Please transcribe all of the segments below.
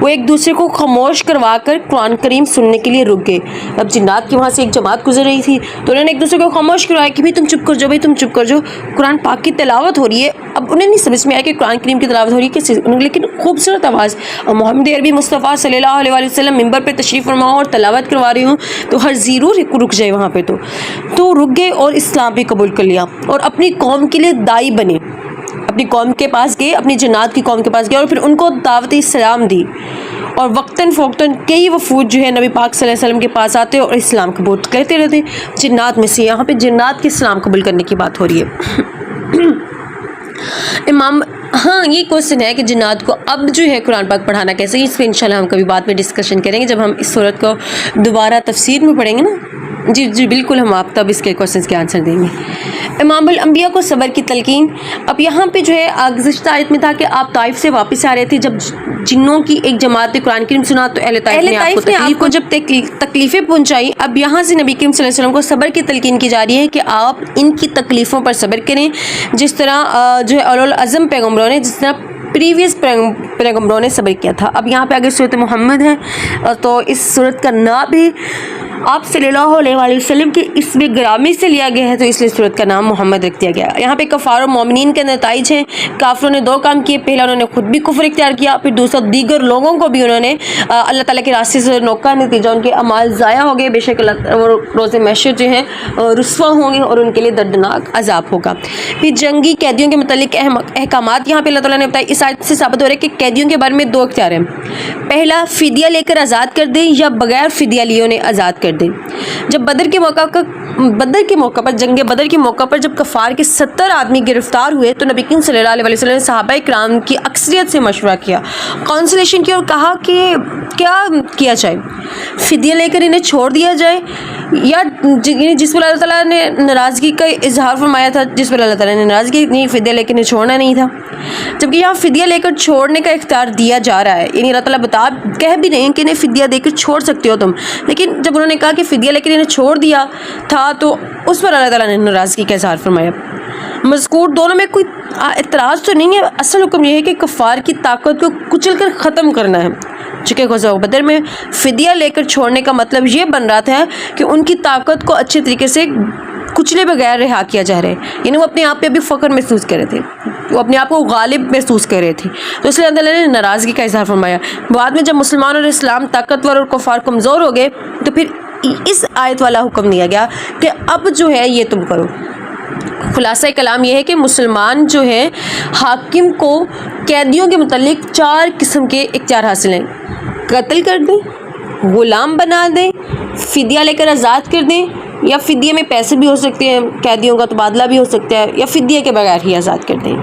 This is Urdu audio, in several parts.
وہ ایک دوسرے کو خاموش کروا کر قرآن کریم سننے کے لیے رک گئے. اب جنات کی وہاں سے ایک جماعت گزر رہی تھی تو انہوں نے ایک دوسرے کو خاموش کروایا کہ بھائی تم چپ کر جاؤ، بھائی تم چپ کر جاؤ، قرآن پاک کی تلاوت ہو رہی ہے. اب انہیں نہیں سمجھ میں آیا کہ قرآن کریم کی تلاوت ہو رہی ہے کس چیز، لیکن خوبصورت آواز محمد عربی مصطفیٰ صلی اللہ علیہ وسلم ممبر پہ تشریف فرما اور تلاوت کروا رہی ہوں تو ہر ضرور رک جائے وہاں پہ. تو رک گئے اور اسلام بھی قبول کر لیا اور اپنی قوم کے لیے دائی بنے. اپنی قوم کے پاس گئے، اپنی جنات کی قوم کے پاس گئے اور پھر ان کو دعوت اسلام دی. اور وقتاً فوقتاً کئی وفود جو ہے نبی پاک صلی اللہ علیہ وسلم کے پاس آتے اور اسلام قبول کہتے رہتے. جنات میں سے یہاں پہ جنات کے اسلام قبول کرنے کی بات ہو رہی ہے. ہاں یہ کوشچن ہے کہ جنات کو اب جو ہے قرآن پاک پڑھانا کیسے، اس پہ انشاءاللہ ہم کبھی بعد میں ڈسکشن کریں گے جب ہم اس صورت کو دوبارہ تفسیر میں پڑھیں گے نا. جی بالکل، ہم آپ تب اس کے کوشچنس کے آنسر دیں گے. امام الانبیاء کو صبر کی تلقین. اب یہاں پہ جو ہے گزشتہ آیت میں تھا کہ آپ طائف سے واپس آ رہے تھے، جب جنوں کی ایک جماعت نے قرآن کریم سنا تو اہل طائف نے آپ کو جب تکلیفیں پہنچائی. اب یہاں سے نبی کریم صلی اللہ علیہ وسلم کو صبر کی تلقین کی جا رہی ہے کہ آپ ان کی تکلیفوں پر صبر کریں، جس طرح جو ہے اولو العزم پیغمبروں نے، جس طرح پریویس پیغمبروں نے صبر کیا تھا. اب یہاں پہ اگر صورت محمد ہے تو اس صورت کا نام بھی آپ صلی اللہ علیہ وسلم کے اسم گرامی سے لیا گیا ہے، تو اس لیے صورت کا نام محمد رکھ دیا گیا. یہاں پہ کفار و مومنین کے نتائج ہیں. کافروں نے دو کام کیے، پہلا انہوں نے خود بھی کفر اختیار کیا، پھر دوسرا دیگر لوگوں کو بھی انہوں نے اللہ تعالیٰ کے راستے سے روکا. نتیجہ ان کے اعمال ضائع ہو گئے. بے شک روز محشر جو ہیں رسوا ہوں گے اور ان کے لیے دردناک عذاب ہوگا. پھر جنگی قیدیوں کے متعلق احکامات یہاں پہ اللہ تعالیٰ نے بتایا. اس آیت سے ثابت ہو رہا ہے کہ قیدیوں کے بارے میں دو اختیار ہیں. پہلا، فدیہ لے کر آزاد کر دیں یا بغیر فدیہ لیے انہیں آزاد کر دیں. جب بدر کے موقع پر جنگ بدر کے موقع پر جب کفار کے 70 آدمی گرفتار ہوئے تو نبی کریم صلی اللہ علیہ وسلم نے صحابہ کرام کی اکثریت سے مشورہ کیا، کانسلیشن کیا اور کہا کہ کیا کیا جائے، فدیہ لے کر انہیں چھوڑ دیا جائے یا جس پر اللہ تعالیٰ نے ناراضگی کا اظہار فرمایا تھا، جس پر اللہ تعالیٰ نے ناراضگی نہیں، فدیہ لے کر انہیں چھوڑنا نہیں تھا. جبکہ یہاں فدیہ لے کر چھوڑنے کا اختیار دیا جا رہا ہے، یعنی اللہ تعالیٰ کہہ بھی نہیں کہ انہیں فدیہ دے کر چھوڑ سکتے ہو تم، لیکن جب انہوں نے کہا کہ فدیہ لے کر انہیں چھوڑ دیا تھا تو اس پر اللہ تعالیٰ نے ناراضگی کا اظہار فرمایا. مذکور دونوں میں کوئی اعتراض تو نہیں ہے. اصل حکم یہ ہے کہ کفار کی طاقت کو کچل کر ختم کرنا ہے. چونکہ غزوہ بدر میں فدیہ لے کر چھوڑنے کا مطلب یہ بن رہا تھا کہ ان کی طاقت کو اچھے طریقے سے کچلے بغیر رہا کیا جا رہا ہے، یعنی وہ اپنے آپ پہ بھی فخر محسوس کر رہے تھے، وہ اپنے آپ کو غالب محسوس کر رہے تھے. تو اس لیے اللہ نے ناراضگی کا اظہار فرمایا. بعد میں جب مسلمان اور اسلام طاقتور اور کفار کمزور ہو گئے تو پھر اس آیت والا حکم دیا گیا کہ اب جو ہے یہ تم کرو. خلاصہ کلام یہ ہے کہ مسلمان جو ہے حاکم کو قیدیوں کے متعلق 4 قسم کے اختیار حاصل ہیں. قتل کر دیں، غلام بنا دیں، فدیہ لے کر آزاد کر دیں، یا فدیے میں پیسے بھی ہو سکتے ہیں، قیدیوں کا تبادلہ بھی ہو سکتا ہے، یا فدیے کے بغیر ہی آزاد کر دیں.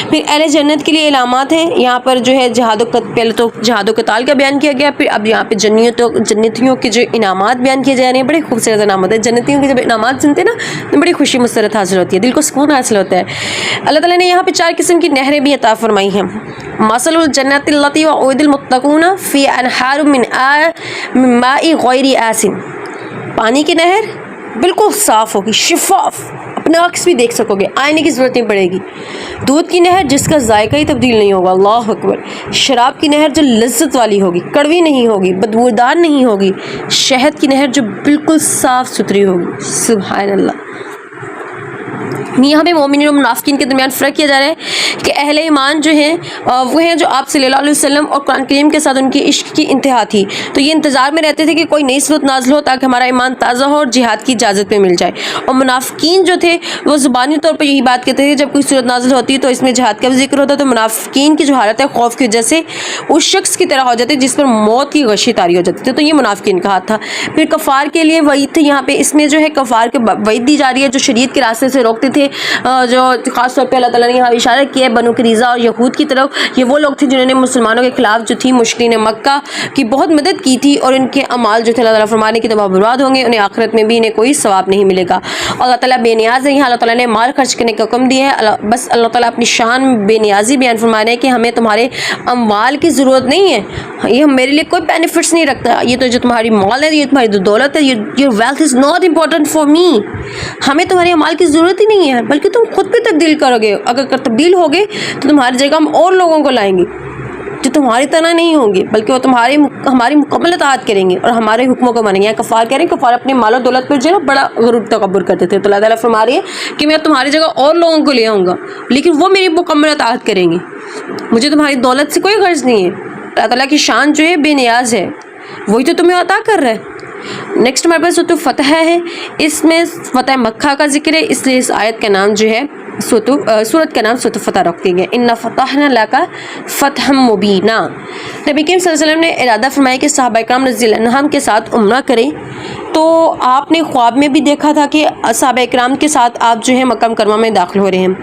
پھر اہل جنت کے لیے علامات ہیں. یہاں پر جو ہے پہلے تو جہاد و قتال کا بیان کیا گیا، پھر اب یہاں پہ جنتیوں کے جو انعامات بیان کیے جا رہے ہیں. بڑے خوبصورت انعامات ہیں. جنتیوں کے جب انعامات سنتے ہیں نا تو بڑی خوشی مسرت حاصل ہوتی ہے، دل کو سکون حاصل ہوتا ہے. اللہ تعالیٰ نے یہاں پہ 4 قسم کی نہریں بھی عطا فرمائی ہیں. مثل الجنت التی وعد المتقون فی انہار من ماء غیر آسن. پانی کی نہر بالکل صاف ہوگی، شفاف، اپنے عکس بھی دیکھ سکو گے، آئینے کی ضرورت نہیں پڑے گی. دودھ کی نہر جس کا ذائقہ ہی تبدیل نہیں ہوگا، اللہ اکبر. شراب کی نہر جو لذت والی ہوگی، کڑوی نہیں ہوگی، بدبودار نہیں ہوگی. شہد کی نہر جو بالکل صاف ستھری ہوگی. سبحان اللہ. یہاں پہ مومنین اور منافقین کے درمیان فرق کیا جا رہا ہے کہ اہل ایمان جو ہیں وہ ہیں جو آپ صلی اللہ علیہ وسلم اور قرآن کریم کے ساتھ ان کی عشق کی انتہا تھی، تو یہ انتظار میں رہتے تھے کہ کوئی نئی صورت نازل ہو تاکہ ہمارا ایمان تازہ ہو اور جہاد کی اجازت پہ مل جائے. اور منافقین جو تھے وہ زبانی طور پر یہی بات کہتے تھے جب کوئی صورت نازل ہوتی تو اس میں جہاد کا بھی ذکر ہوتا تو منافقین کی جو حالت ہے خوف کی وجہ سے اس شخص کی طرح ہو جاتے جس پر موت کی غشی طاری ہو جاتی تھی. تو یہ منافقین کا ہاتھ تھا. پھر کفار کے لیے وعید تھے. یہاں پہ اس میں جو ہے کفار کے وعید دی جا رہی ہے جو شریعت کے راستے سے روکتے تھے، جو خاص طور پہ اللہ تعالیٰ نے یہاں اشارہ کیا ہے بنو قریظہ اور یہود کی طرف. یہ وہ لوگ تھے جنہوں نے مسلمانوں کے خلاف جو تھی مشرکین مکہ کی بہت مدد کی تھی، اور ان کے اعمال جو تھے اللہ تعالیٰ فرمانے کی تباہ برباد ہوں گے، انہیں آخرت میں بھی انہیں کوئی ثواب نہیں ملے گا. اللہ تعالیٰ بے نیاز ہے. یہاں اللہ تعالیٰ نے مال خرچ کرنے کا حکم دیا ہے. بس اللہ تعالیٰ اپنی شان بے نیازی بیان فرما رہے ہیں کہ ہمیں تمہارے اموال کی ضرورت نہیں ہے، یہ میرے لیے کوئی بینیفٹس نہیں رکھتا. یہ تو جو تمہاری مال ہے، یہ تمہاری دولت ہے، your wealth is not important for me. ہمیں تمہارے اموال کی ضرورت ہی نہیں ہے، بلکہ تم خود پہ تبدیل کرو گے. اگر تبدیل ہوگے تو تمہاری جگہ ہم اور لوگوں کو لائیں گے. جو تمہاری طرح نہیں ہوں گے بلکہ وہ ہماری مکمل اطاعت کریں گے اور ہمارے حکموں کو مانیں گے. کفار کہہ رہے ہیں کفار اپنے مال و دولت پر جو ہے نا بڑا غرور تکبر کرتے تھے, تو اللہ تعالیٰ فرما رہی ہے کہ میں تمہاری جگہ اور لوگوں کو لے آؤں گا لیکن وہ میری مکمل اطاعت کریں گے, مجھے تمہاری دولت سے کوئی غرض نہیں ہے. اللہ تعالیٰ کی شان جو ہے بے نیاز ہے, وہی تو تمہیں عطا کر رہا ہے. نیکسٹ ہمارے پاس سورۃ فتح ہے, اس میں فتح مکہ کا ذکر ہے, اس لیے اس آیت کا نام جو ہے سورت کا نام سورۃ فتح رکھ دیا گیا. اِنَّا فَتَحْنَا لَكَ فَتْحًا مُبِينًا. نبی کریم صلی اللہ علیہ وسلم نے ارادہ فرمایا کہ صحابہ کرام رضی اللہ عنہم کے ساتھ عمرہ کریں, تو آپ نے خواب میں بھی دیکھا تھا کہ صحابہ کرام کے ساتھ آپ جو ہے مکہ مکرمہ میں داخل ہو رہے ہیں.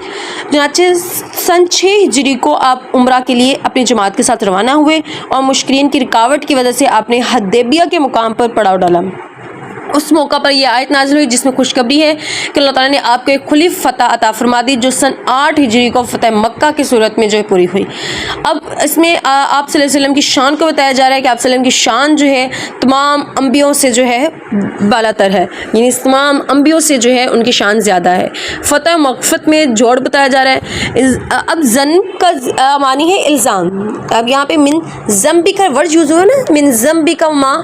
چنانچہ سن 6 ہجری کو آپ عمرہ کے لیے اپنی جماعت کے ساتھ روانہ ہوئے اور مشکرین کی رکاوٹ کی وجہ سے آپ نے حدیبیہ کے مقام پر پڑاؤ ڈالا. اس موقع پر یہ آیت نازل ہوئی جس میں خوشخبری ہے کہ اللہ تعالیٰ نے آپ کو ایک کھلی فتح عطا فرما دی جو سن 8 ہجری کو فتح مکہ کی صورت میں جو ہے پوری ہوئی. اب اس میں آپ صلی اللہ علیہ وسلم کی شان کو بتایا جا رہا ہے کہ آپ صلی اللہ علیہ وسلم کی شان جو ہے تمام انبیوں سے جو ہے بالا تر ہے, یعنی تمام انبیوں سے جو ہے ان کی شان زیادہ ہے. فتح مغفرت میں جوڑ بتایا جا رہا ہے. اب ذنب کا معنی ہے الزام. اب یہاں پہ من ذنبی کا ورڈ یوز ہوا نا, من ذنبی کا ماں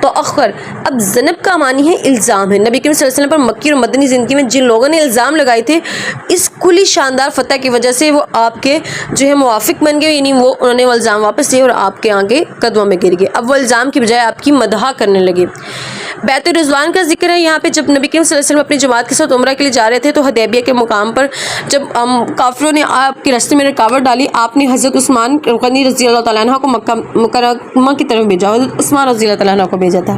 تو اخر. اب ذنب کا معنی ہے الزام ہے. نبی کریم صلی اللہ علیہ وسلم پر مکی اور مدنی زندگی میں جن لوگوں نے الزام لگائے تھے اس کھلی شاندار فتح کی وجہ سے وہ آپ کے جو ہے موافق بن گئے, یعنی انہوں نے وہ الزام واپس لیے اور آپ کے آگے قدموں میں گر گئے. اب وہ الزام کی بجائے آپ کی مدح کرنے لگے. بیت رضوان کا ذکر ہے یہاں پہ. جب نبی کریم صلی اللہ علیہ وسلم اپنی جماعت کے ساتھ عمرہ کے لیے جا رہے تھے تو حدیبیہ کے مقام پر جب کافروں نے آپ کے راستے میں رکاوٹ ڈالی, آپ نے حضرت عثمان غنی رضی اللہ تعالیٰ عنہ کو مکہ مکرمہ کی طرف بھیجا. حضرت عثمان رضی اللہ تعالیٰ عنہ کو بھیجا تھا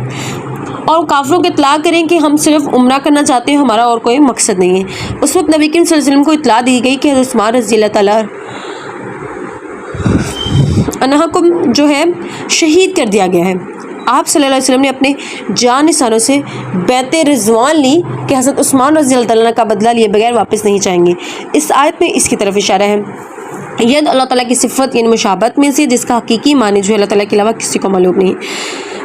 اور کافروں کو اطلاع کریں کہ ہم صرف عمرہ کرنا چاہتے ہیں, ہمارا اور کوئی مقصد نہیں ہے. اس وقت نبی کریم صلی اللہ علیہ وسلم کو اطلاع دی گئی کہ حضرت عثمان رضی اللہ تعالیٰ عنہ کو جو ہے شہید کر دیا گیا ہے. آپ صلی اللہ علیہ وسلم نے اپنے جان نثاروں سے بیت رضوان لی کہ حضرت عثمان رضی اللہ تعالیٰ کا بدلہ لیے بغیر واپس نہیں جائیں گے. اس آیت میں اس کی طرف اشارہ ہے. یہ اللہ تعالیٰ کی صفت یعنی مشابہت میں سے جس کا حقیقی معنی جو ہے اللہ تعالیٰ کے علاوہ کسی کو معلوم نہیں.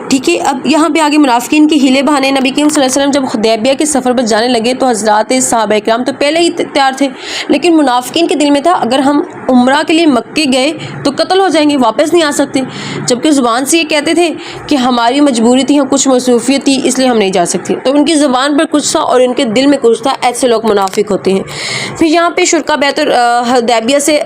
ٹھیک ہے, اب یہاں پہ آگے منافقین کے ہیلے بہانے. نبی کریم صلی اللہ علیہ وسلم جب حدیبیہ کے سفر پر جانے لگے تو حضرات صحابہ کرام تو پہلے ہی تیار تھے, لیکن منافقین کے دل میں تھا اگر ہم عمرہ کے لیے مکے گئے تو قتل ہو جائیں گے, واپس نہیں آ سکتے. جبکہ زبان سے یہ کہتے تھے کہ ہماری مجبوری تھی, کچھ مصروفیت تھی اس لیے ہم نہیں جا سکتے. تو ان کی زبان پر کچھ تھا اور ان کے دل میں کچھ تھا. ایسے لوگ منافق ہوتے ہیں. پھر یہاں پہ شرکا بیت حدیبیہ سے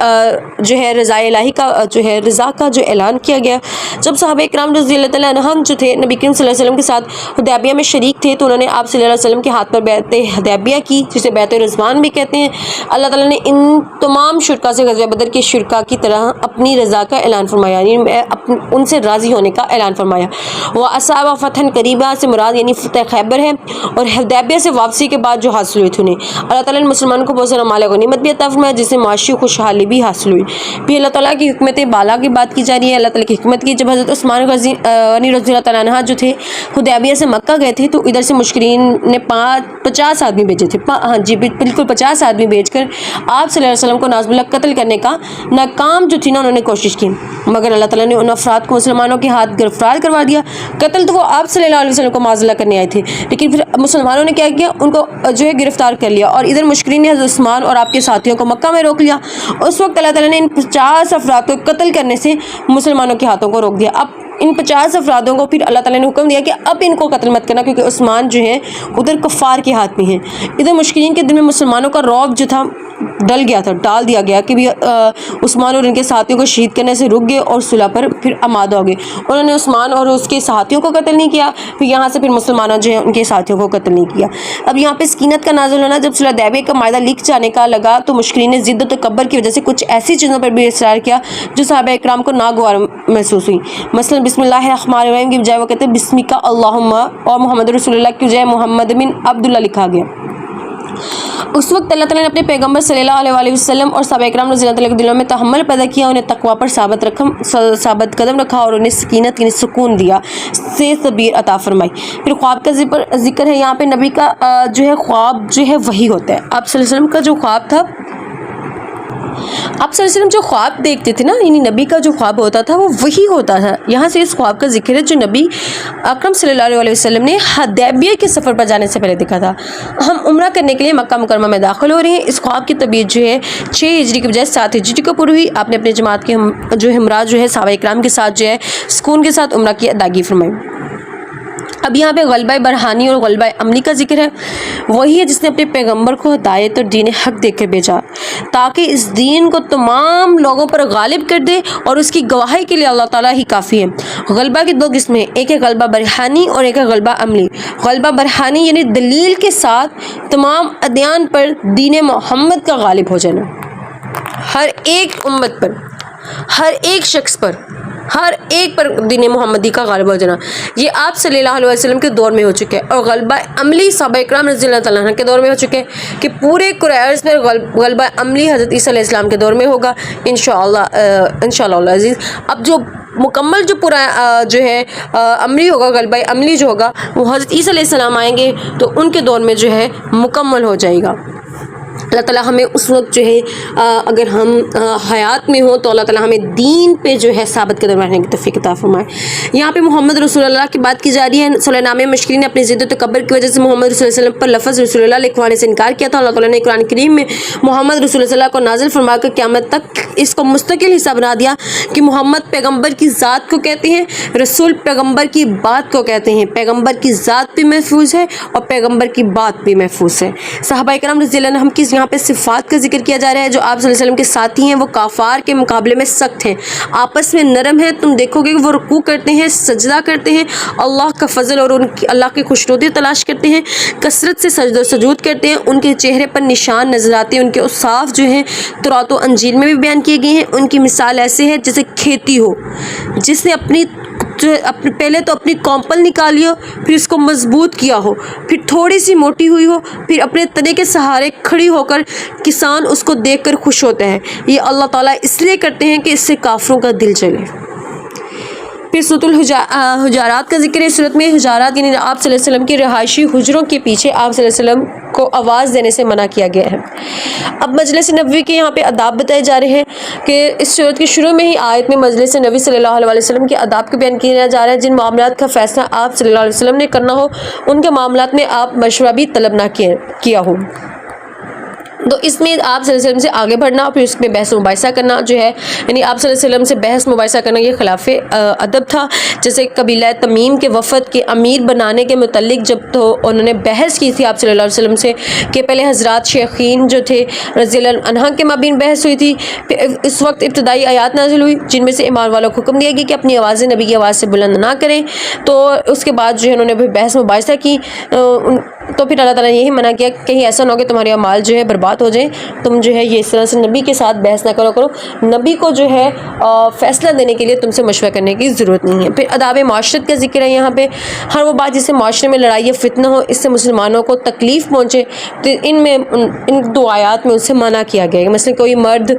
جو ہے رضا الہی کا جو ہے رضا کا جو اعلان کیا گیا. جب صحابہ کرام رضی اللہ تعالیٰ عنہم جو تھے نبی کریم صلی اللہ علیہ وسلم کے ساتھ حدیبیہ میں شریک تھے تو انہوں نے آپ صلی اللہ علیہ وسلم کے ہاتھ پر بیعت حدیبیہ کی جسے بیعت رضوان بھی کہتے ہیں. اللہ تعالیٰ نے ان تمام شرکا سے غزوہ بدر کے شرکا کی طرح اپنی رضا کا اعلان فرمایا, یعنی ان سے راضی ہونے کا اعلان فرمایا. وہ اصحاب فتح قریبہ سے مراد یعنی فتح خیبر ہے اور حدیبیہ سے واپسی کے بعد جو حاصل ہوئی تھی انہیں. اللہ تعالیٰ نے مسلمانوں کو بہت سارا مال غنیمت بھی عطا فرمایا جس سے معاشی خوشحالی بھی حاصل ہوئی. پھر اللہ تعالیٰ کی حکمت بالا کی بات کی جا رہی ہے. اللہ تعالیٰ کی حکمت کی جب حضرت عثمان غنی رضی اللہ تعالیٰ عنہ جو تھے حدیبیہ سے مکہ گئے تھے تو ادھر سے مشکرین نے 50 آدمی بھیجے تھے. ہاں جی بالکل 50 آدمی بھیج کر آپ صلی اللہ علیہ وسلم کو نعوذ باللہ قتل کرنے کا ناکام جو تھی نا انہوں نے کوشش کی, مگر اللہ تعالیٰ نے ان افراد کو مسلمانوں کے ہاتھ گرفتار کروا دیا. قتل تو وہ آپ صلی اللہ علیہ وسلم کو معاذ اللہ کرنے آئے تھے, لیکن پھر مسلمانوں نے کیا کیا, ان کو جو ہے گرفتار کر لیا اور ادھر مشکرین نے حضرت عثمان اور آپ کے ساتھیوں کو مکہ میں روک لیا. اس وقت اللہ تعالیٰ نے ان 50 افراد کو قتل کرنے سے مسلمانوں کے ہاتھوں کو روک دیا. اب ان 50 افرادوں کو پھر اللہ تعالیٰ نے حکم دیا کہ اب ان کو قتل مت کرنا کیونکہ عثمان جو ہیں ادھر کفار کے ہاتھ میں ہیں. ادھر مشکرین کے دل میں مسلمانوں کا رعب جو تھا ڈال دیا گیا کہ بھی عثمان اور ان کے ساتھیوں کو شہید کرنے سے رک گئے اور صلح پر پھر آمادہ ہو گئے. انہوں نے عثمان اور اس کے ساتھیوں کو قتل نہیں کیا, پھر یہاں سے پھر مسلمانوں جو ہیں ان کے ساتھیوں کو قتل نہیں کیا. اب یہاں پہ سکینت کا نازل ہونا, جب صلح حدیبیہ کا معاہدہ لکھ جانے کا لگا تو مشکرین نے ضد و تکبر کی وجہ سے کچھ ایسی چیزوں پر بھی اصرار کیا جو صحابہ اکرام کو ناگوار محسوس ہوئی. مثلا بسم اللہ الرحمن الرحیم کی بجائے وہ کہتے ہیں بسمک اللہم, اور محمد رسول اللہ کی بجائے محمد بن عبداللہ لکھا گیا. اس وقت اللہ تعالیٰ نے اپنے پیغمبر صلی اللہ علیہ وسلم اور صحابہ اکرام رضی اللہ تعالیٰ کے دلوں میں تحمل پیدا کیا, انہیں تقوی پر ثابت قدم رکھا اور انہیں سکینت یعنی سکون دیا, سے صبر عطا فرمائی. پھر خواب کا ذکر ہے. یہاں پہ نبی کا جو ہے خواب جو ہے وہی ہوتا ہے. آپ صلی اللہ علیہ وسلم کا جو خواب تھا آپ صلی اللہ علیہ وسلم جو خواب دیکھتے تھے نا، یعنی نبی کا جو خواب ہوتا تھا وہ وہی ہوتا تھا. یہاں سے اس خواب کا ذکر ہے جو نبی اکرم صلی اللہ علیہ وسلم نے حدیبیہ کے سفر پر جانے سے پہلے دیکھا تھا. ہم عمرہ کرنے کے لیے مکہ مکرمہ میں داخل ہو رہے ہیں. اس خواب کی تعبیر جو ہے 6 ہجری کی بجائے 7 ہجری کو پوری ہوئی. آپ نے اپنے جماعت کے جو ہمراہ جو ہے صحابہ کرام کے ساتھ جو ہے سکون کے ساتھ عمرہ کی ادائیگی فرمائی. اب یہاں پہ غلبہ برہانی اور غلبہ عملی کا ذکر ہے. وہی ہے جس نے اپنے پیغمبر کو ہدایت اور دین حق دے کر بھیجا تاکہ اس دین کو تمام لوگوں پر غالب کر دے، اور اس کی گواہی کے لیے اللہ تعالیٰ ہی کافی ہے. غلبہ کی 2 قسمیں ہیں، ایک ہے غلبہ برہانی اور ایک ہے غلبہ عملی. غلبہ برہانی یعنی دلیل کے ساتھ تمام ادیان پر دین محمد کا غالب ہو جانا، ہر ایک امت پر، ہر ایک شخص پر، ہر ایک پر دین محمدی کا غالب ہو جانا. یہ آپ صلی اللہ علیہ وسلم کے دور میں ہو چکے ہیں. اور غلبہ عملی صحابہ اکرام رضی اللہ تعالیٰ عنہ کے دور میں ہو چکے ہیں کہ پورے قرآن میں غلبہ عملی حضرت عیسیٰ علیہ السلام کے دور میں ہوگا انشاءاللہ عزیز. اب جو مکمل جو پورا جو ہے عملی ہوگا، غلبہ عملی جو ہوگا وہ حضرت عیسیٰ علیہ السلام آئیں گے تو ان کے دور میں جو ہے مکمل ہو جائے گا. اللہ تعالیٰ ہمیں اس وقت جو ہے اگر ہم حیات میں ہوں تو اللہ تعالیٰ ہمیں دین پہ جو ہے ثابت قدم رہنے کی توفیق عطا فرمائے. یہاں پہ محمد رسول اللہ کی بات کی جا رہی ہے. صلی نام مشکرین نے اپنی ضد و تکبر کی وجہ سے محمد رسول اللہ علیہ وسلم پر لفظ رسول اللہ لکھوانے سے انکار کیا تھا. اللہ تعالیٰ نے قرآن کریم میں محمد رسول اللہ کو نازل فرما کر قیامت تک اس کو مستقل حصہ بنا دیا کہ محمد پیغمبر کی ذات کو کہتے ہیں، رسول پیغمبر کی بات کو کہتے ہیں. پیغمبر کی ذات بھی محفوظ ہے اور پیغمبر کی بات بھی محفوظ ہے. صحابہ کرام رضی اللہ عنہم کی یہاں پہ صفات کا ذکر کیا جا رہا ہے. جو آپ صلی اللہ علیہ وسلم کے ساتھی ہیں وہ کافار کے مقابلے میں سخت ہیں، آپس میں نرم ہیں. تم دیکھو گے کہ وہ رکوع کرتے ہیں، سجدہ کرتے ہیں، اللہ کا فضل اور اللہ کی خوشنودی تلاش کرتے ہیں، کثرت سے سجدہ و سجود کرتے ہیں. ان کے چہرے پر نشان نظر آتے ہیں. ان کے اوصاف جو ہیں تورات و انجیل میں بھی بیان کیے گئے ہیں. ان کی مثال ایسے ہے جیسے کھیتی ہو جس نے پہلے تو اپنی کومپل نکالی ہو، پھر اس کو مضبوط کیا ہو، پھر تھوڑی سی موٹی ہوئی ہو، پھر اپنے تنے کے سہارے کھڑی ہو کر کسان اس کو دیکھ کر خوش ہوتے ہیں. یہ اللہ تعالیٰ اس لیے کرتے ہیں کہ اس سے کافروں کا دل چلے. پھر سورۃ الحجرات کا ذکر ہے. سورت میں حجرات یعنی آپ صلی اللہ علیہ وسلم کی رہائشی حجروں کے پیچھے آپ صلی اللہ علیہ وسلم کو آواز دینے سے منع کیا گیا ہے. اب مجلس نبوی کے یہاں پہ آداب بتائے جا رہے ہیں کہ اس سورت کے شروع میں ہی آیت میں مجلس نبی صلی اللہ علیہ وسلم کے آداب کو بیان کیا جا رہا ہے. جن معاملات کا فیصلہ آپ صلی اللہ علیہ وسلم نے کرنا ہو ان کے معاملات میں آپ مشورہ بھی طلب نہ کیا ہو. تو اس میں آپ صلی اللہ علیہ وسلم سے آگے بڑھنا اور پھر اس میں بحث و مباحثہ کرنا جو ہے، یعنی آپ صلی اللہ علیہ وسلم سے بحث مباحثہ کرنا یہ خلاف ادب تھا. جیسے قبیلہ تمیم کے وفد کے امیر بنانے کے متعلق جب تو انہوں نے بحث کی تھی آپ صلی اللہ علیہ وسلم سے کہ پہلے حضرات شیخین جو تھے رضی اللہ عنہ کے مابین بحث ہوئی تھی. پھر اس وقت ابتدائی آیات نازل ہوئی جن میں سے ایمان والوں کو حکم دیا گیا کہ اپنی آوازیں نبی کی آواز سے بلند نہ کریں. تو اس کے بعد جو ہے انہوں نے بحث مباحثہ کی تو پھر اللہ تعالیٰ نے یہی منع کیا کہ کہیں ایسا نہ ہو کہ تمہارے اعمال جو ہے برباد ہو جائیں. تم جو ہے یہ اس طرح سے نبی کے ساتھ بحث نہ کرو. نبی کو جو ہے فیصلہ دینے کے لیے تم سے مشورہ کرنے کی ضرورت نہیں ہے. پھر آداب معاشرت کا ذکر ہے یہاں پہ. ہر وہ بات جس سے معاشرے میں لڑائی فتنہ ہو، اس سے مسلمانوں کو تکلیف پہنچے، تو ان 2 آیات میں اس سے منع کیا گیا ہے. مثلا کوئی مرد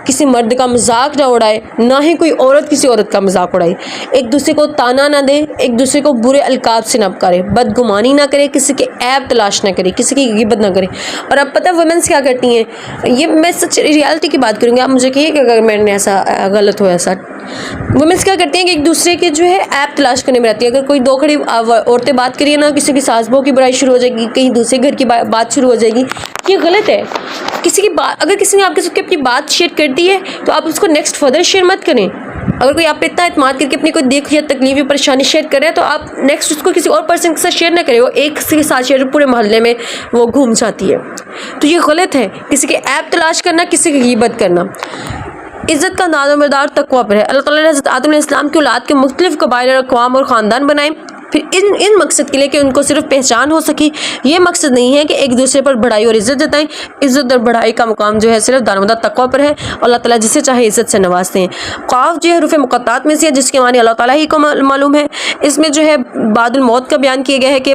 کسی مرد کا مذاق نہ اڑائے، نہ ہی کوئی عورت کسی عورت کا مذاق اڑائے، ایک دوسرے کو تانا نہ دے، ایک دوسرے کو برے القاب سے نہ پکارے، بدگمانی نہ کرے، کسی کے عیب تلاش نہ کرے، کسی کی غیبت نہ کرے. اور اب پتہ ویمنس کیا کرتی ہیں، یہ میں سچ ریالٹی کی بات کروں گی، آپ مجھے کہیے کہ اگر میں نے ایسا غلط ہو ایسا. ویمنس کیا کرتی ہیں کہ ایک دوسرے کے جو ہے ایپ تلاش کرنے میں رہتی ہے. اگر کوئی 2 کھڑی عورتیں بات کریے نا، کسی کی ساس بہو کی برائی شروع ہو جائے گی، کہیں دوسرے گھر کی بات شروع ہو جائے گی. یہ غلط ہے. کسی کی بات اگر کسی نے آپ کے ساتھ اپنی بات شیئر کر دی ہے تو آپ اس کو نیکسٹ فردر شیئر مت کریں. اگر کوئی آپ پہ اتنا اعتماد کر کے اپنی کوئی دیکھ یا تکلیف یا پریشانی شیئر کرے تو آپ نیکسٹ اس کو کسی اور پرسن کے ساتھ شیئر نہ کریں. وہ ایک کے ساتھ شیئر پورے محلے میں وہ گھوم جاتی ہے. تو یہ غلط ہے کسی کے ایپ تلاش کرنا، کسی کی غیبت کرنا. عزت کا دار و مدار تقویٰ پر ہے. اللہ تعالیٰ نے حضرت آدم علیہ السلام کی اولاد کے مختلف قبائل اور اقوام اور خاندان بنائے، پھر ان مقصد کے لیے کہ ان کو صرف پہچان ہو سکی. یہ مقصد نہیں ہے کہ ایک دوسرے پر بڑائی اور عزت جتائیں. عزت اور بڑائی کا مقام جو ہے صرف دار و مدار تقویٰ پر ہے. اللہ تعالیٰ جسے چاہے عزت سے نوازتے ہیں. قاف جو ہے حروف مقطعات میں سے ہے جس کے معنی اللہ تعالیٰ ہی کو معلوم ہے. اس میں جو ہے بعد الموت کا بیان کیا گیا ہے کہ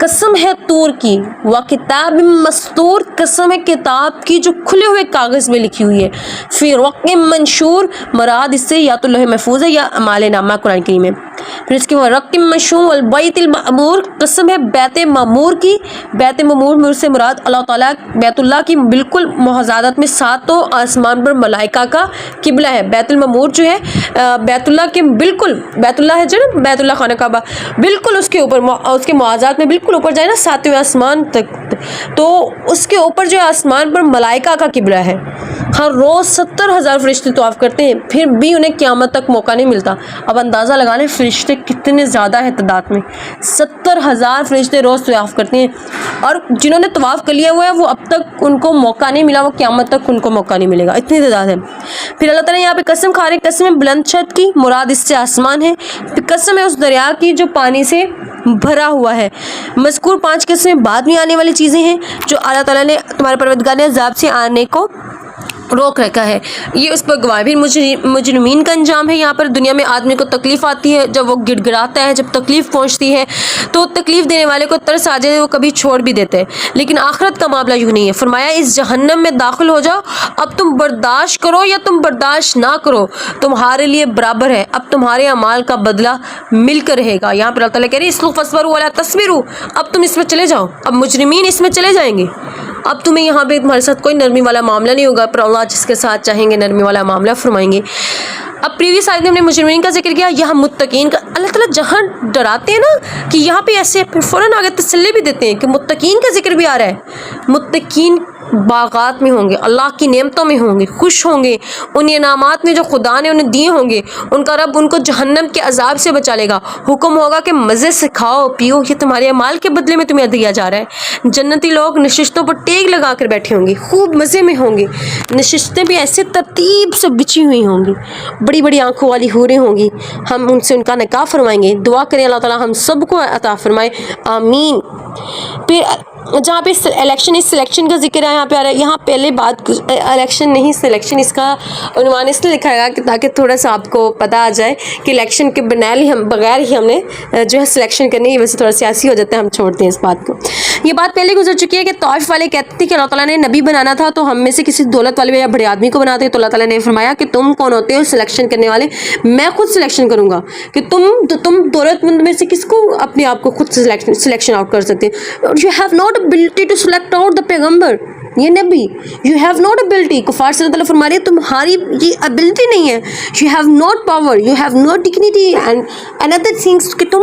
قسم ہے طور کی، و کتاب مستور، قسم ہے کتاب کی جو کھلے ہوئے کاغذ میں لکھی ہوئی ہے، فی رق منشور، مراد اس سے یا تو لوح محفوظ ہے یا اعمال نامہ قرآن کریم میں. پھر اس کے بعد رق منشور والبیت المعمور، قسم ہے بیت معمور کی. بیت معمور سے مراد اللہ تعالیٰ بیت اللہ کی بالکل محاذات میں ساتوں آسمان پر ملائکہ کا قبلہ ہے. بیت المعمور جو ہے بیت اللہ کے بالکل، بیت اللہ ہے جو نا بیت اللہ خانہ کعبہ، بالکل اس کے اوپر، اس کے محاذات میں بالکل اوپر جائے نا ساتویں آسمان تک، تو اس کے اوپر جو آسمان پر ملائکہ کا قبلہ ہے. ہر روز 70,000 فرشتے طواف کرتے ہیں، پھر بھی انہیں قیامت تک موقع نہیں ملتا. اب اندازہ لگا لیں فرشتے کتنے زیادہ ہیں تعداد میں. 70,000 فرشتے روز طواف کرتے ہیں، اور جنہوں نے طواف کر لیا ہوا ہے وہ اب تک ان کو موقع نہیں ملا، وہ قیامت تک ان کو موقع نہیں ملے گا، اتنی تعداد ہے. پھر اللہ تعالیٰ یہاں پہ قسم کھا رہے ہیں، قسم ہے بلند چھت کی، مراد اس سے آسمان ہے. پھر قسم ہے اس دریا کی جو پانی سے بھرا ہوا ہے. مذکور 5 قسمیں بعد میں آنے والی چیزیں ہیں جو اللہ تعالیٰ نے تمہارے پروردگار نے عذاب سے آنے کو روک رکھا ہے. یہ اس پر گواہ بھی مجرمین کا انجام ہے. یہاں پر دنیا میں آدمی کو تکلیف آتی ہے، جب وہ گڑ گڑاتا ہے، جب تکلیف پہنچتی ہے تو تکلیف دینے والے کو ترس آ جائے، وہ کبھی چھوڑ بھی دیتے ہیں. لیکن آخرت کا معاملہ یوں نہیں ہے. فرمایا اس جہنم میں داخل ہو جاؤ، اب تم برداشت کرو یا تم برداشت نہ کرو، تمہارے لیے برابر ہے، اب تمہارے اعمال کا بدلہ مل کر رہے گا. یہاں پر اللہ تعالیٰ کہہ رہے ہیں اسلو فصبروا ولا تصبروا، اب تم اس میں چلے جاؤ، اب مجرمین اس میں چلے جائیں گے، اب تمہیں یہاں پہ تمہارے ساتھ کوئی نرمی والا معاملہ نہیں ہوگا، پر اللہ جس کے ساتھ چاہیں گے نرمی والا معاملہ فرمائیں گے. اب پریویس آیت میں ہم نے مجرمین کا ذکر کیا، یہاں متقین کا. اللہ تعالیٰ جہاں ڈراتے ہیں نا کہ یہاں پہ ایسے پھر فوراً آگے تسلی بھی دیتے ہیں کہ متقین کا ذکر بھی آ رہا ہے. متقین باغات میں ہوں گے، اللہ کی نعمتوں میں ہوں گے، خوش ہوں گے، ان انعامات میں جو خدا نے انہیں دیے ہوں گے، ان کا رب ان کو جہنم کے عذاب سے بچا لے گا. حکم ہوگا کہ مزے سے کھاؤ پیو، یہ تمہارے اعمال کے بدلے میں تمہیں دیا جا رہا ہے. جنتی لوگ نشستوں پر ٹیک لگا کر بیٹھے ہوں گے، خوب مزے میں ہوں گے. نشستیں بھی ایسے ترتیب سے بچھی ہوئی ہوں گی، بڑی بڑی آنکھوں والی حوریں ہوں گی. ہم ان سے ان کا نکاح فرمائیں گے. دعا کریں اللہ تعالیٰ ہم سب کو عطا فرمائے، آمین. پھر جہاں پہ الیکشن، اس سلیکشن کا ذکر ہے یہاں پہ آ رہا ہے. یہاں پہلے بات الیکشن نہیں سلیکشن، اس کا عنوان اس لیے لکھا گیا کہ تاکہ تھوڑا سا آپ کو پتہ آ جائے کہ الیکشن کے بغیر ہی ہم نے جو ہے سلیکشن کرنی ہے. ویسے تھوڑا سیاسی ہو جاتا ہے، ہم چھوڑتے ہیں اس بات کو. یہ بات پہلے گزر چکی ہے کہ طائف والے کہتے تھے کہ اللہ تعالیٰ نے نبی بنانا تھا تو ہم میں سے کسی دولت والے یا بڑے آدمی کو بناتے. تو اللہ تعالیٰ نے فرمایا کہ تم کون ہوتے ہو سلیکشن کرنے والے؟ میں خود سلیکشن کروں گا کہ تم دولت مند میں سے کس کو اپنے آپ کو خود سلیکشن آؤٹ کر سکتے. You have not ability to select out the پیغمبر، یہ نبی. یو ہیو ناٹ ابلٹی، کفار سے اللہ تعالیٰ فرما رہے ہیں تمہاری یہ ابلٹی نہیں ہے. You have not power, you have not dignity and other things کہ تم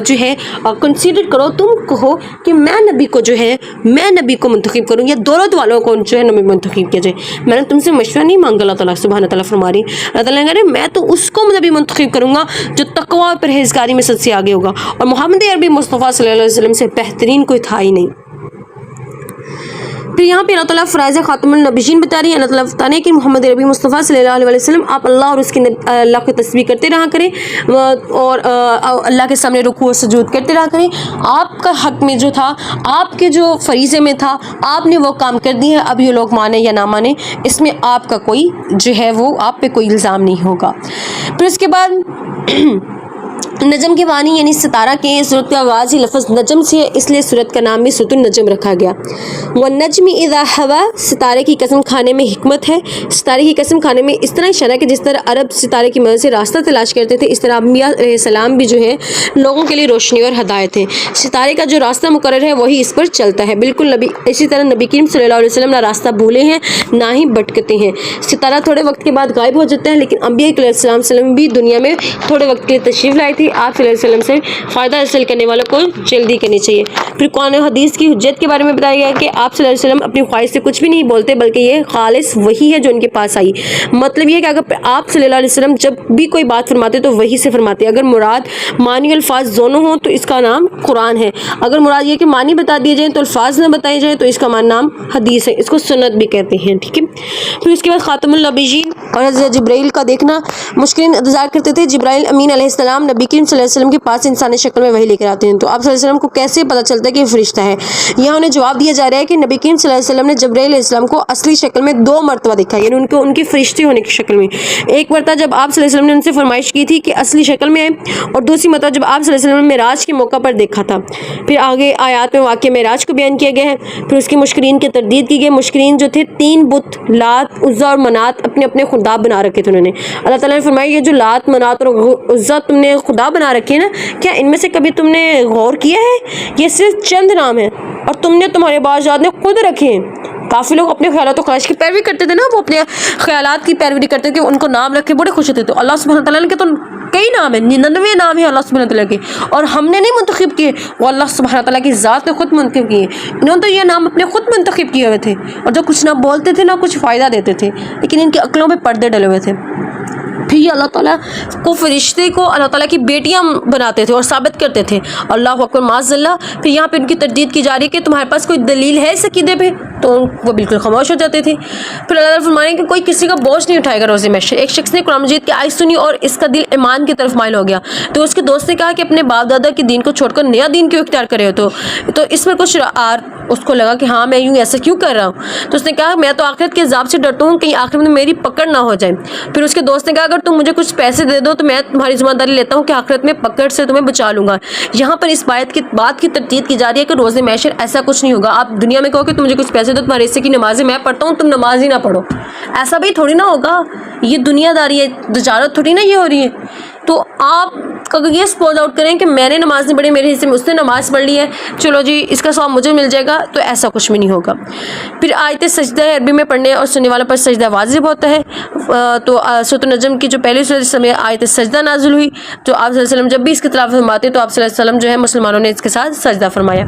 جو ہے کنسیڈر کرو، تم کہو کہ میں نبی کو جو ہے میں نبی کو منتخب کروں یا دولت والوں کو جو ہے نبی منتخب کیا جائے. میں نے تم سے مشورہ نہیں مانگا. اللہ تعالیٰ سبحانہ تعالیٰ فرما رہی ہے، اللہ تعالیٰ کہہ رہے ہیں میں تو اس کو نبی منتخب کروں گا جو تقوی اور پرہیزگاری میں سب سے آگے ہوگا، اور محمد عربی مصطفیٰ صلی اللہ علیہ وسلم سے بہترین کوئی تھا ہی نہیں. پھر یہاں پہ اللہ تعالیٰ فرائض خاتم النبیین بتا رہی ہے. اللہ تعالیٰ بتا رہے ہیں کہ محمد عربی مصطفیٰ صلی اللہ علیہ وسلم آپ اللہ اور اس کی اللہ کو تسبیح کرتے رہا کریں اور اللہ کے سامنے رکوع و سجود کرتے رہا کریں. آپ کا حق میں جو تھا، آپ کے جو فریضے میں تھا، آپ نے وہ کام کر دی ہے. اب یہ لوگ مانیں یا نہ مانیں، اس میں آپ کا کوئی جو ہے وہ آپ پہ کوئی الزام نہیں ہوگا. پھر اس کے بعد نجم کے بانی یعنی ستارہ کے سورت کا آغاز ہی لفظ نجم سے ہے، اس لیے سورت کا نام بھی سورۃ النجم رکھا گیا. والنجم اذا ہوا، ستارے کی قسم کھانے میں حکمت ہے. ستارے کی قسم کھانے میں اس طرح اشارہ کہ جس طرح عرب ستارے کی مدد سے راستہ تلاش کرتے تھے، اس طرح انبیاء علیہ السلام بھی جو ہے لوگوں کے لیے روشنی اور ہدایت ہے. ستارے کا جو راستہ مقرر ہے وہی اس پر چلتا ہے. بالکل نبی اسی طرح نبی کریم صلی اللہ علیہ وسلم نہ راستہ بھولے ہیں نہ ہی بھٹکتے ہیں. ستارہ تھوڑے وقت کے بعد غائب ہو جاتا ہے، لیکن انبیاء علیہ السلام بھی دنیا میں تھوڑے وقت کے لیے تشریف لائے تھے. آپ صلی اللہ علیہ وسلم سے فائدہ حاصل کرنے والوں کو جلدی کرنی چاہیے. پھر قرآن و حدیث کی حجت کے بارے میں بتایا گیا کہ آپ صلی اللہ علیہ وسلم اپنی خواہش سے کچھ بھی نہیں بولتے، بلکہ یہ خالص وہی ہے جو ان کے پاس آئی. مطلب یہ ہے کہ اگر آپ صلی اللہ علیہ وسلم جب بھی کوئی بات فرماتے تو وہی سے فرماتے. اگر مراد معنی الفاظ دونوں ہوں تو اس کا نام قرآن ہے. اگر مراد یہ کہ معنی بتا دیے جائیں تو الفاظ نہ بتائے جائیں تو اس کا نام حدیث ہے. اس کو سنت بھی کہتے ہیں. ٹھیک ہے. پھر اس کے بعد خاتم النبیین اور حضرت جبرائیل کا دیکھنا مشکل انتظار کرتے تھے. جبرائیل امین علیہ السلام نبی کریم صلی اللہ علیہ وسلم کے پاس انسانی شکل میں وحی لے کر آتے ہیں تو آپ صلی اللہ علیہ وسلم کو کیسے پتہ چلتا ہے کہ یہ فرشتہ ہے؟ یہاں انہیں جواب دیا جا رہا ہے کہ نبی کریم صلی اللہ علیہ وسلم نے جبرائیل علیہ السلام کو اصلی شکل میں 2 مرتبہ دیکھا، یعنی ان کی فرشتے ہونے کی شکل میں۔ ایک مرتبہ جب آپ صلی اللہ علیہ وسلم نے ان سے فرمائش کی تھی کہ اصلی شکل میں آئے، اور دوسری مرتبہ جب آپ صلی اللہ علیہ وسلم نے معراج کے موقع پر دیکھا تھا۔ پھر آگے آیات میں واقعہ معراج کو بیان کیا گیا ہے، پھر اس کی مشکرین کی تردید کی گئی۔ مشکرین جو تھے 3 بت لات، عزا اور منات اپنے اپنے خدا بنا رکھے تھے انہوں نے۔ اللہ تعالیٰ نے فرمایا یہ جو لات، منات اور عزا تم نے خدا بنا رکھے ہیں نا، کیا ان میں سے کبھی تم نے غور کیا ہے؟ یہ صرف چند نام ہیں اور تم نے تمہارے باجات نے خود رکھے ہیں۔ کافی لوگ اپنے خیالات و خواہش کی پیروی کرتے تھے نا، وہ اپنے خیالات کی پیروی کرتے تھے کہ ان کو نام رکھے بڑے خوش ہوتے، تو اللہ سبحانہ تعالیٰ نے کہ تو کئی نام ہیں، 99 نام ہیں اللہ سبحانہ تعالیٰ کے، اور ہم نے نہیں منتخب کیے، وہ اللہ سبحانہ تعالیٰ کی ذات نے خود منتخب کیے۔ انہوں نے تو یہ نام اپنے خود منتخب کیے ہوئے تھے، اور جو کچھ نہ بولتے تھے نہ کچھ فائدہ دیتے تھے، لیکن ان کی عقلوں پہ پردے ڈلے ہوئے تھے۔ پھر یہ اللہ تعالیٰ کو فرشتے کو اللہ تعالیٰ کی بیٹیاں بناتے تھے اور ثابت کرتے تھے، اللہ اکبر معاذ اللہ۔ پھر یہاں پہ ان کی تردید کی جا رہی ہے کہ تمہارے پاس کوئی دلیل ہے اس عقیدے پہ، تو وہ بالکل خاموش ہو جاتے تھے۔ پھر اللہ تعالیٰ فرمانے کہ کوئی کسی کا بوجھ نہیں اٹھائے گا روز محشر۔ ایک شخص نے قرآن مجید کی آیت سنی اور اس کا دل ایمان کی طرف مائل ہو گیا، تو اس کے دوست نے کہا کہ اپنے باپ دادا کے دین کو چھوڑ کر نیا دین کیوں اختیار کرے ہو؟ تو اس میں کچھ اس کو لگا کہ ہاں میں یوں ایسا کیوں کر رہا ہوں، تو اس نے کہا میں تو آخرت کے عذاب سے ڈرتا ہوں، کہیں آخرت میں میری پکڑ نہ ہو جائے۔ پھر اس کے دوست نے کہا اگر تم مجھے کچھ پیسے دے دو تو میں تمہاری ذمہ داری لیتا ہوں کہ آخرت میں پکڑ سے تمہیں بچا لوں گا۔ یہاں پر اس بات کی تردید کی جا رہی ہے کہ روز محشر ایسا کچھ نہیں ہوگا۔ آپ دنیا میں کہو کہ تم مجھے کچھ پیسے دو، تمہارے حصے کی نمازیں میں پڑھتا ہوں، تم نماز ہی نہ پڑھو، ایسا بھی تھوڑی نہ ہوگا۔ یہ دنیا داری ہے، تجارت تھوڑی نہ یہ ہو رہی ہے۔ تو آپ اگر یہ سپوز آؤٹ کریں کہ میں نے نماز نہیں پڑھی، میرے حصے میں اس نے نماز پڑھ لی ہے، چلو جی اس کا ثواب مجھے مل جائے گا، تو ایسا کچھ بھی نہیں ہوگا۔ پھر آیت سجدہ عربی میں پڑھنے اور سننے والوں پر سجدہ واجب ہوتا ہے۔ تو سورۃ النجم کی جو پہلی سورۃ میں آیت سجدہ نازل ہوئی، تو آپ صلی اللہ علیہ وسلم جب بھی اس کی تلاوت فرماتے تو آپ صلی اللہ علیہ وسلم جو ہے مسلمانوں نے اس کے ساتھ سجدہ فرمایا۔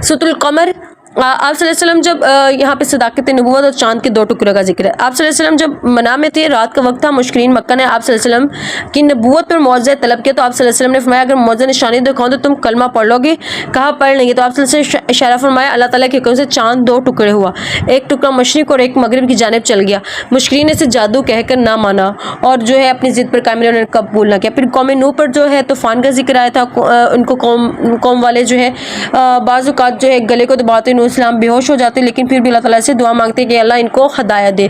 سورۃ القمر، آپ صلی اللہ علیہ وسلم جب یہاں پہ صداقت نبوت اور چاند کے 2 ٹکڑوں کا ذکر ہے۔ آپ صلی اللہ علیہ وسلم جب منام میں تھے، رات کا وقت تھا، مشکرین مکہ نے آپ صلی اللہ علیہ وسلم کی نبوت پر معجزہ طلب کیا، تو آپ صلی اللہ علیہ وسلم نے فرمایا اگر معجزہ نشانی دکھاؤں تو تم کلمہ پڑھ لو گے؟ کہا پڑھ لیں گے۔ تو آپ صلی اللہ علیہ وسلم اشارہ فرمایا، اللہ تعالیٰ کے حکم سے چاند 2 ٹکڑے ہوا، ایک ٹکڑا مشرق اور ایک مغرب کی جانب چل گیا۔ مشکرین نے اسے جادو کہہ کر نہ مانا اور جو ہے اپنی ضد پر قائم رہے، انہوں نے قبول نہ کیا۔ پھر قوم نوح پر جو ہے طوفان کا ذکر آیا تھا، ان کو قوم والے جو ہے بعض اوقات جو ہے گلے کو دباتے، نوح السلام بے ہوش ہو جاتے، لیکن پھر بھی اللہ تعالیٰ سے دعا مانگتے کہ اللہ ان کو ہدایت دے۔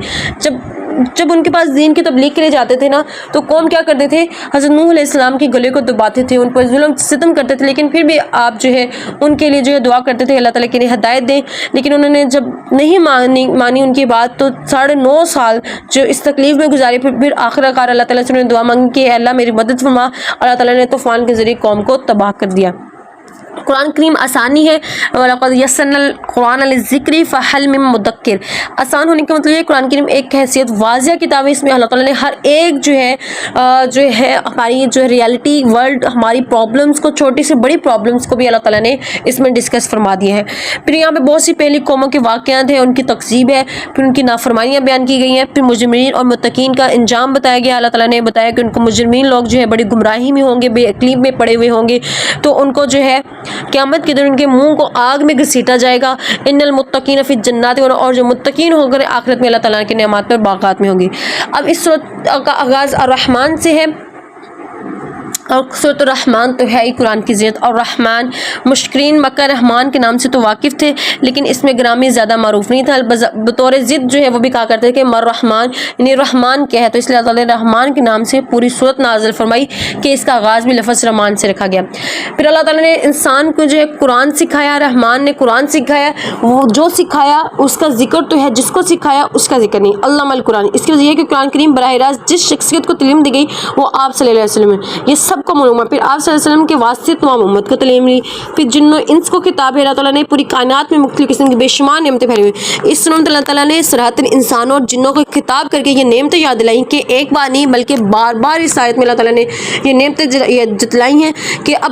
جب ان کے پاس دین کی تبلیغ کے لیے جاتے تھے نا، تو قوم کیا کرتے تھے، حضرت نوح علیہ السلام کے گلے کو دباتے تھے، ان پر ظلم ستم کرتے تھے، لیکن پھر بھی آپ جو ہے ان کے لیے جو ہے دعا کرتے تھے اللہ تعالیٰ کے لیے ہدایت دیں۔ لیکن انہوں نے جب نہیں مانی ان کی بات، تو 9.5 سال جو اس تکلیف میں گزارے، پھر آخر کار اللہ تعالیٰ سے انہوں نے دعا مانگی کہ اے اللہ میری مدد فرما، اللہ تعالیٰ نے طوفان کے ذریعے قوم کو تباہ کر دیا۔ قرآن کریم آسانی ہے، وَلَقَدْ يَسَّرْنَا الْقُرْآنَ لِلذِّكْرِ فَهَلْ مِن مُدَّكِّرٍ۔ آسان ہونے کا مطلب یہ قرآن کریم ایک حیثیت واضح کتاب ہے، اس میں اللہ تعالیٰ نے ہر ایک جو ہے ہماری جو ریالٹی ورلڈ، ہماری پرابلمس کو، چھوٹی سے بڑی پرابلمس کو بھی اللہ تعالیٰ نے اس میں ڈسکس فرما دیے ہیں۔ پھر یہاں پہ بہت سی پہلی قوموں کے واقعات ہیں، ان کی تکذیب ہے، پھر ان کی نافرمانیاں بیان کی گئی ہیں، پھر مجرمین اور متقین کا انجام بتایا گیا۔ اللہ تعالیٰ نے بتایا کہ ان کو مجرمین لوگ جو ہے بڑی گمراہی میں ہوں گے، بے عقلی میں پڑے ہوئے ہوں گے، تو ان کو جو ہے قیامت کے دن ان کے منہ کو آگ میں گھسیٹا جائے گا۔ ان المتقین فی جنات، اور جو متقین ہو کر آخرت میں اللہ تعالیٰ کے نعمات پر باغات میں ہوں گے۔ اب اس سورۃ کا آغاز الرحمن سے ہے، اور سورۃ الرحمن تو ہے ہی قرآن کی زینت، اور رحمان مشکرین مکہ رحمان کے نام سے تو واقف تھے، لیکن اس میں گرامی زیادہ معروف نہیں تھا، بطور ضد جو ہے وہ بھی کہا کرتے تھے کہ مر رحمان، یعنی رحمان کیا ہے، تو اس لیے اللہ تعالیٰ نے رحمان کے نام سے پوری سورت نازل فرمائی کہ اس کا آغاز بھی لفظ رحمان سے رکھا گیا۔ پھر اللہ تعالیٰ نے انسان کو جو ہے قرآن سکھایا، رحمان نے قرآن سکھایا، وہ جو سکھایا اس کا ذکر تو ہے، جس کو سکھایا اس کا ذکر نہیں، علم القرآن۔ اس کی وجہ یہ کہ قرآن کریم براہ راست جس شخصیت کو تعلیم دی گئی وہ آپ صلی اللہ علیہ وسلم ہے، یہ سب کو معلوم ہے۔ پھر آپ صلی اللہ علیہ وسلم کے واسطے تمام امت کو تعلیم لی۔ پھر جن و انس کو خطاب ہے، اللہ تعالیٰ نے پوری کائنات میں مختلف قسم کی بے شمار نعمتیں پھیلی ہوئی، اس نعمت اللہ تعالیٰ نے صراحتاً انسانوں اور جنوں کو خطاب کر کے یہ نعمتیں یاد دلائیں کہ ایک بار نہیں بلکہ بار بار اس آیت میں اللہ تعالیٰ نے یہ نعمتیں جتلائی ہیں کہ اب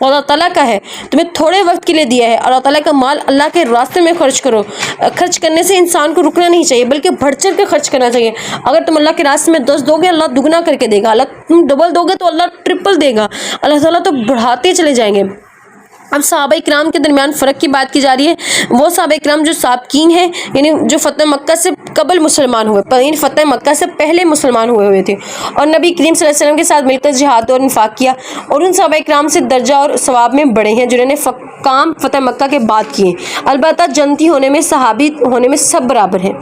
وہ اللہ تعالیٰ کا ہے, تمہیں تھوڑے وقت کے لیے دیا ہے. اللہ تعالیٰ کا مال اللہ کے راستے میں خرچ کرو. خرچ کرنے سے انسان کو رکنا نہیں چاہیے بلکہ بڑھ چڑھ کے خرچ کرنا چاہیے. اگر تم اللہ کے راستے میں 10 دو گے اللہ دگنا کر کے دے گا, اللہ تم ڈبل دو گے تو اللہ ٹرپل دے گا. اللہ تعالیٰ تو بڑھاتے چلے جائیں گے. اب صحابہ کرام کے درمیان فرق کی بات کی جا رہی ہے. وہ صحابہ کرام جو سابقین ہیں یعنی جو فتح مکہ سے قبل مسلمان ہوئے, یعنی فتح مکہ سے پہلے مسلمان ہوئے تھے اور نبی کریم صلی اللہ علیہ وسلم کے ساتھ مل کر جہاد اور انفاق کیا, اور ان صحابہ کرام سے درجہ اور ثواب میں بڑے ہیں جنہوں نے کام فتح مکہ کے بعد کیے. البتہ جنتی ہونے میں صحابی ہونے میں سب برابر ہیں.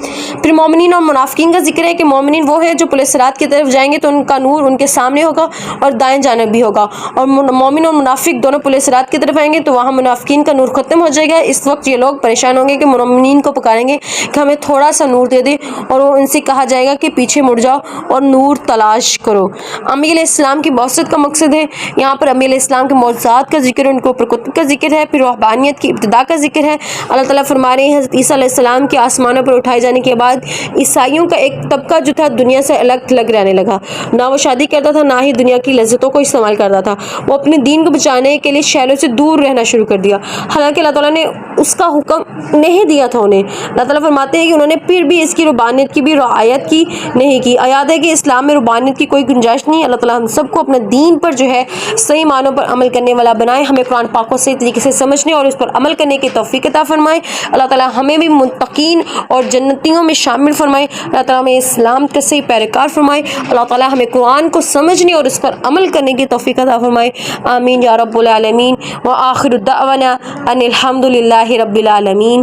پھر مومنین اور منافقین کا ذکر ہے کہ مومنین وہ ہیں جو پل صراط کی طرف جائیں گے تو ان کا نور ان کے سامنے ہوگا اور دائیں جانب بھی ہوگا, اور مومن اور منافق دونوں پل صراط کی طرف آئیں گے تو وہاں منافقین کا نور ختم ہو جائے گا. اس وقت یہ لوگ پریشان ہوں گے کہ مومنین کو پکاریں گے کہ ہمیں تھوڑا سا نور دے دے, اور وہ ان سے کہا جائے گا کہ پیچھے مڑ جاؤ اور نور تلاش کرو. انبیاء علیہ السلام کی بعثت کا مقصد ہے. یہاں پر انبیاء علیہ السلام کے معجزات کا ذکر ہے, ان کے اوپر کتب کا ذکر ہے, پھر رہبانیت کی ابتدا کا ذکر ہے. اللہ تعالیٰ فرما رہے ہیں حضرت عیسیٰ علیہ السلام کے آسمانوں پر اٹھائے جانے کے بعد عیسائیوں کا ایک طبقہ جو تھا دنیا سے الگ تھلگ رہنے لگا. نہ وہ شادی کرتا تھا نہ ہی دنیا کی لذتوں کو استعمال کرتا تھا. وہ اپنے دین کو بچانے کے لیے شہروں سے دور رہنا شروع کر دیا, حالانکہ اللہ تعالیٰ نے اس کا حکم نہیں دیا تھا انہیں. اللہ تعالیٰ فرماتے ہیں کہ انہوں نے پھر بھی اس کی ربانیت کی بھی رعایت کی نہیں کی. یاد ہے کہ اسلام میں ربانیت کی کوئی گنجائش نہیں. اللہ تعالیٰ ہم سب کو اپنے دین پر جو ہے صحیح معنوں پر عمل کرنے والا بنائے, ہمیں قرآن پاک کو صحیح طریقے سے سمجھنے اور اس پر عمل کرنے کی توفیق عطا فرمائے. اللہ تعالیٰ ہمیں بھی متقین اور جنتیوں میں شامل فرمائے. اللہ تعالیٰ ہمیں اسلام کے صحیح پیروکار فرمائے. اللہ تعالیٰ ہمیں قرآن کو سمجھنے اور اس پر عمل کرنے کی توفیق عطا فرمائے. آمین یا رب العالمین. وآخر دعوانا ان الحمد للہ رب العالمین.